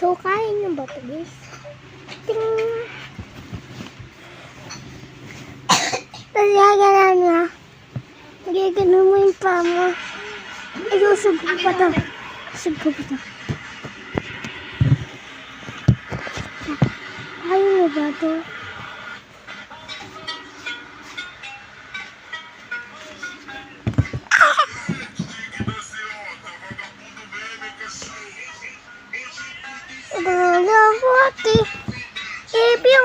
So, kaya nyo ba ito, guys? Ting! Tapos gaganan nga. Gaganan mo yung pa mo. Ay, usog ko pa ito. Usog ko pa ito. Kaya nyo ba ito? If you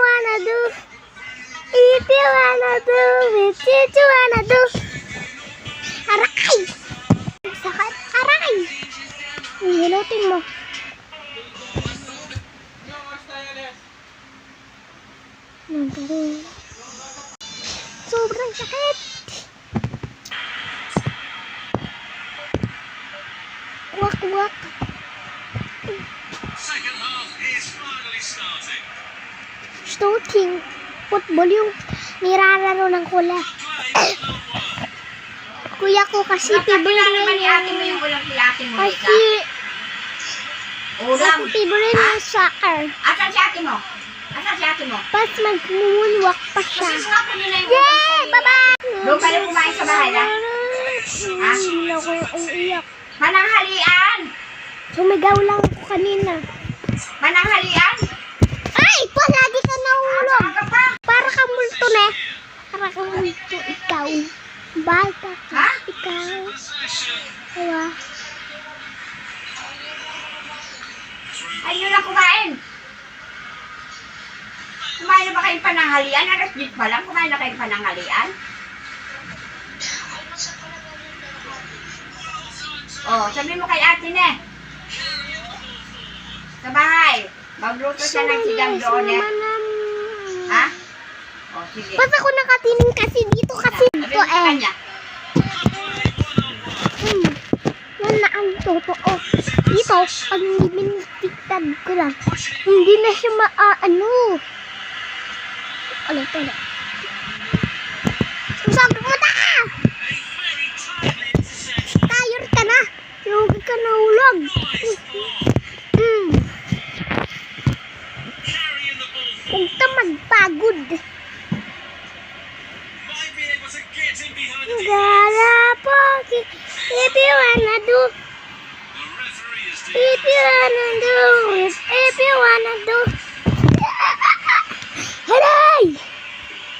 wanna do it, if you wanna do. Aray! Sakit, aray! Hilutin mo. Sobrang sakit. Wak-wak. Starting football yung nilalaro ng kula. Kuya ko kasi favorite niya yung kasi favorite niya yung soccer. Asan si ate mo? Asan si ate mo? Pas mag-moonwalk pa siya. Yay! Bye-bye! Doon pala kumain sa bahay na? Ha? Hindi ako umiyak. Mananghalian! Sumigaw lang ako kanina. Mananghalian! Ay! Pa! Lagi ka nahulog! Aga pa! Para ka multo na. Para ka multo ikaw. Bata ka. Ha? Ikaw. Diba? Ayun na kumain! Kumain na ba kayong pananghalian? Alas 10 pa lang, kumain na kayong pananghalian? Oh, sabi mo kay ate ne. Sa bahay. Magluto siya ng sigang doon eh. Ha? Oh, sige. Pas ako nakatingin kasi dito kasi Sabi dito mo sa eh. kanya. Yan na ang totoo. Dito, pag binitiktad ko lang, hindi na siya maaano. Ulit. Sabi mo ta! Tired ka na. Lugi ka na ulog. Huwag ka magpagod. Gala po. If you wanna do. If you wanna do. If you wanna do. Hooray!